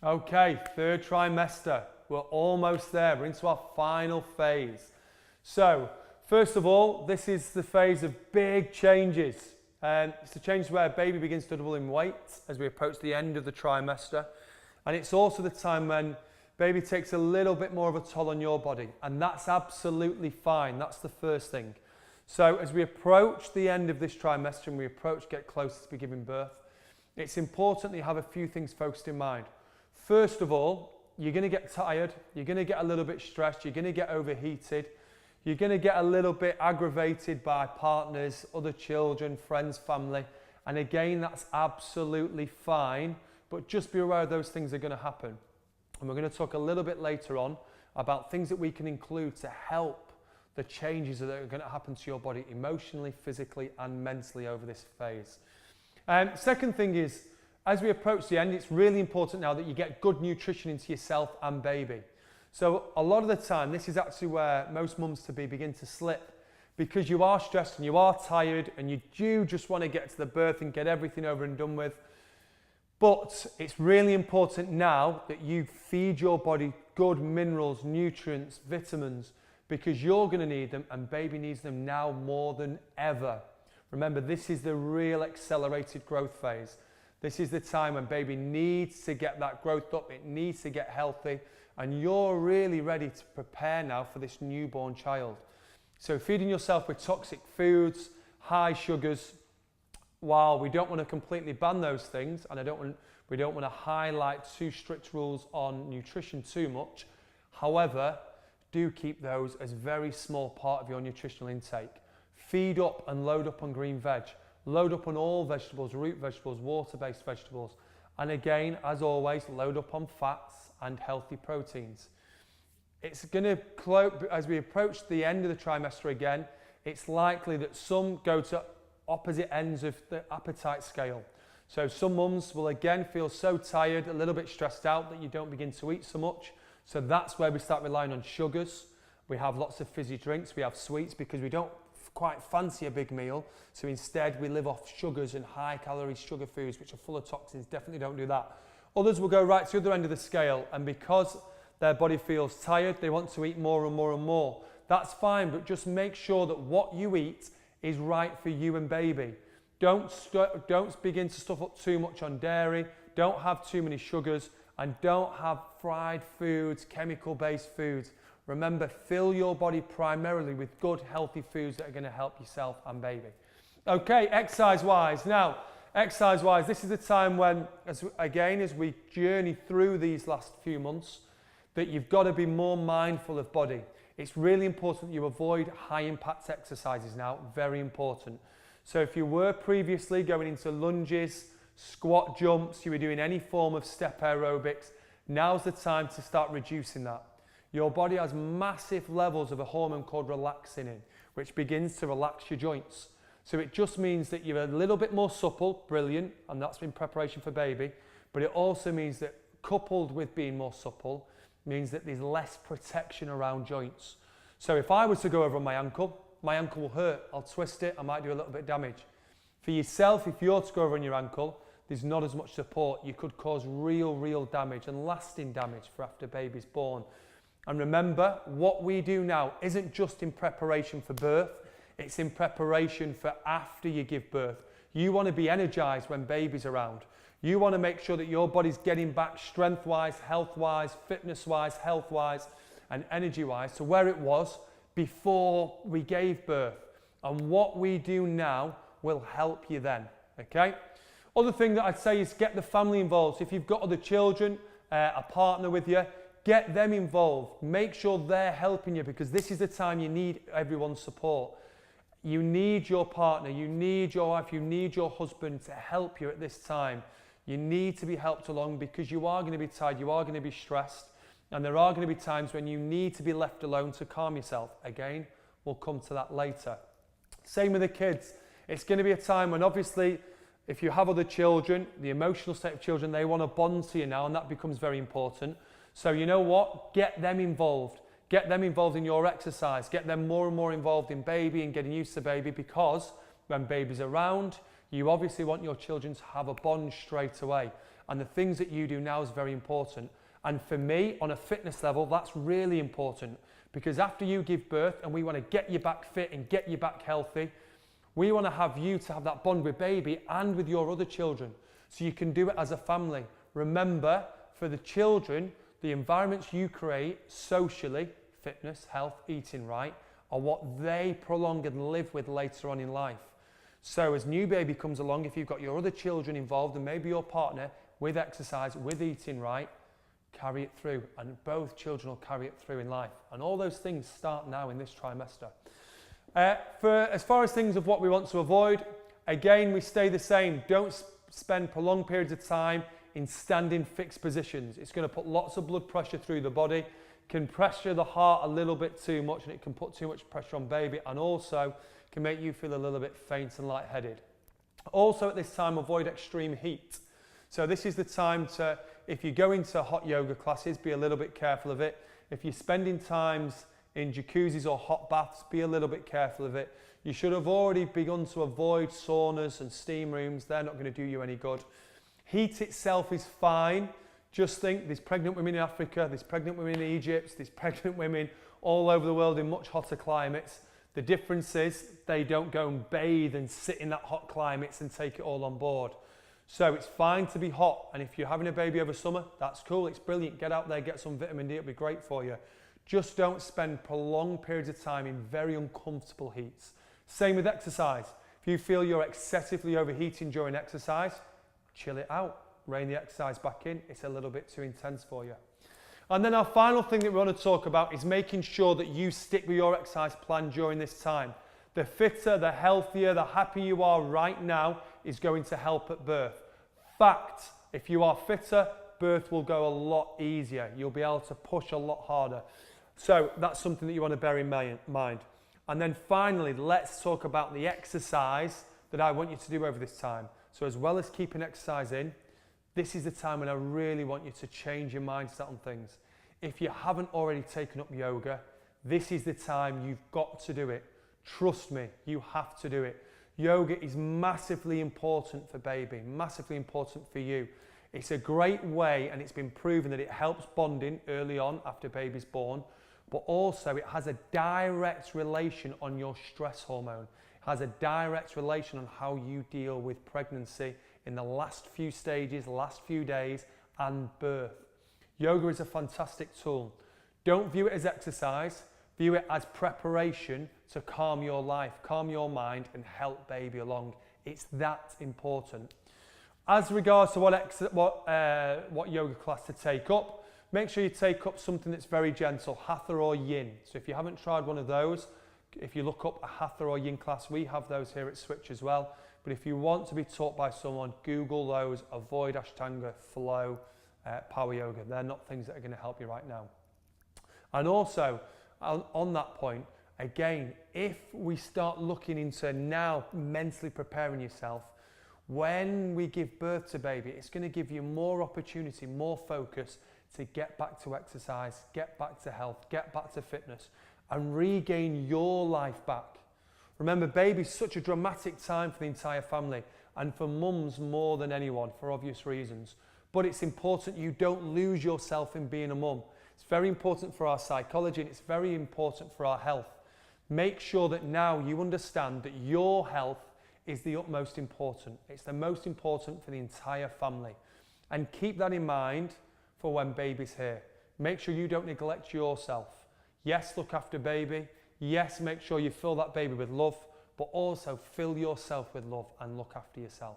Okay, third trimester. We're almost there. We're into our final phase. So, first of all, this is the phase of big changes. It's the change where baby begins to double in weight as we approach the end of the trimester. And it's also the time when baby takes a little bit more of a toll on your body. And that's absolutely fine. That's the first thing. So as we approach the end of this trimester and we get closer to giving birth, it's important that you have a few things focused in mind. First of all, you're going to get tired, you're going to get a little bit stressed, you're going to get overheated, you're going to get a little bit aggravated by partners, other children, friends, family. And again, that's absolutely fine, but just be aware those things are going to happen. And we're going to talk a little bit later on about things that we can include to help the changes that are going to happen to your body emotionally, physically, and mentally over this phase. Second thing is, as we approach the end, it's really important now that you get good nutrition into yourself and baby. So a lot of the time, this is actually where most mums-to-be begin to slip, because you are stressed and you are tired and you do just want to get to the birth and get everything over and done with. But it's really important now that you feed your body good minerals, nutrients, vitamins, because you're going to need them and baby needs them now more than ever. Remember, this is the real accelerated growth phase. This is the time when baby needs to get that growth up, it needs to get healthy, and you're really ready to prepare now for this newborn child. So feeding yourself with toxic foods, high sugars, while we don't want to completely ban those things, and we don't want to highlight too strict rules on nutrition too much, however, do keep those as a very small part of your nutritional intake. Feed up and load up on green veg. Load up on all vegetables, root vegetables, water-based vegetables. And again, as always, load up on fats and healthy proteins. It's going to, as we approach the end of the trimester again, it's likely that some go to opposite ends of the appetite scale. So some mums will again feel so tired, a little bit stressed out that you don't begin to eat so much. So that's where we start relying on sugars. We have lots of fizzy drinks, we have sweets because we don't quite fancy a big meal, so instead we live off sugars and high calorie sugar foods which are full of toxins. Definitely don't do that. Others will go right to the other end of the scale, and because their body feels tired, they want to eat more and more and more. That's fine, but just make sure that what you eat is right for you and baby. Don't begin to stuff up too much on dairy, don't have too many sugars, and don't have fried foods, chemical based foods. Remember, fill your body primarily with good, healthy foods that are going to help yourself and baby. Okay, exercise-wise. Now, exercise-wise, this is the time when, as we journey through these last few months, that you've got to be more mindful of body. It's really important that you avoid high-impact exercises now, very important. So if you were previously going into lunges, squat jumps, you were doing any form of step aerobics, now's the time to start reducing that. Your body has massive levels of a hormone called relaxin, which begins to relax your joints. So it just means that you're a little bit more supple, brilliant, and that's in preparation for baby. But it also means that coupled with being more supple, means that there's less protection around joints. So if I was to go over on my ankle will hurt, I'll twist it, I might do a little bit of damage. For yourself, if you're to go over on your ankle, there's not as much support. You could cause real damage and lasting damage for after baby's born. And remember, what we do now isn't just in preparation for birth, it's in preparation for after you give birth. You want to be energized when baby's around. You want to make sure that your body's getting back strength-wise, health-wise, fitness-wise, health-wise, and energy-wise to where it was before we gave birth. And what we do now will help you then, okay? Other thing that I'd say is get the family involved. So if you've got other children, a partner with you, get them involved. Make sure they're helping you, because this is the time you need everyone's support. You need your partner, you need your wife, you need your husband to help you at this time. You need to be helped along because you are going to be tired, you are going to be stressed, and there are going to be times when you need to be left alone to calm yourself. Again, we'll come to that later. Same with the kids. It's going to be a time when obviously if you have other children, the emotional state of children, they want to bond to you now, and that becomes very important. So you know what? Get them involved. Get them involved in your exercise. Get them more and more involved in baby and getting used to baby, because when baby's around, You obviously want your children to have a bond straight away. And the things that you do now is very important. And for me, on a fitness level, that's really important, because after you give birth and we want to get you back fit and get you back healthy, we want to have you to have that bond with baby and with your other children, so you can do it as a family. Remember, for the children, the environments you create socially, fitness, health, eating right, are what they prolong and live with later on in life. So as new baby comes along, if you've got your other children involved and maybe your partner, with exercise, with eating right, carry it through, and both children will carry it through in life. And all those things start now in this trimester. As far as things of what we want to avoid, again, we stay the same. Don't spend prolonged periods of time in standing fixed positions. It's going to put lots of blood pressure through the body, can pressure the heart a little bit too much, and it can put too much pressure on baby, and also can make you feel a little bit faint and lightheaded. Also at this time, avoid extreme heat. So this is the time to, if you go into hot yoga classes, be a little bit careful of it. If you're spending times in jacuzzis or hot baths, be a little bit careful of it. You should have already begun to avoid saunas and steam rooms. They're not going to do you any good. Heat itself is fine. Just think, there's pregnant women in Africa, there's pregnant women in Egypt, there's pregnant women all over the world in much hotter climates. The difference is they don't go and bathe and sit in that hot climates and take it all on board. So it's fine to be hot, and if you're having a baby over summer, that's cool, it's brilliant. Get out there, get some vitamin D, it'll be great for you. Just don't spend prolonged periods of time in very uncomfortable heats. Same with exercise. If you feel you're excessively overheating during exercise, chill it out, rein the exercise back in. It's a little bit too intense for you. And then our final thing that we want to talk about is making sure that you stick with your exercise plan during this time. The fitter, the healthier, the happier you are right now is going to help at birth. Fact, if you are fitter, birth will go a lot easier. You'll be able to push a lot harder. So that's something that you want to bear in mind. And then finally, let's talk about the exercise that I want you to do over this time. So as well as keeping exercise in, this is the time when I really want you to change your mindset on things. If you haven't already taken up yoga, this is the time you've got to do it. Trust me, you have to do it. Yoga is massively important for baby, massively important for you. It's a great way, and it's been proven that it helps bonding early on after baby's born, but also it has a direct relation on your stress hormone. It has a direct relation on how you deal with pregnancy in the last few stages, last few days, and birth. Yoga is a fantastic tool. Don't view it as exercise, view it as preparation to calm your life, calm your mind, and help baby along. It's that important. As regards to what yoga class to take up, make sure you take up something that's very gentle, hatha or yin. So if you haven't tried one of those, if you look up a hatha or yin class, we have those here at Switch as well. But if you want to be taught by someone, Google those, avoid Ashtanga, flow, power yoga. They're not things that are going to help you right now. And also, on that point, again, if we start looking into now mentally preparing yourself, when we give birth to baby, it's going to give you more opportunity, more focus to get back to exercise, get back to health, get back to fitness, and regain your life back. Remember, baby's such a dramatic time for the entire family, and for mums more than anyone, for obvious reasons. But it's important you don't lose yourself in being a mum. It's very important for our psychology, and it's very important for our health. Make sure that now you understand that your health is the utmost important. It's the most important for the entire family. And keep that in mind for when baby's here. Make sure you don't neglect yourself. Yes, look after baby. Yes, make sure you fill that baby with love, but also fill yourself with love and look after yourself.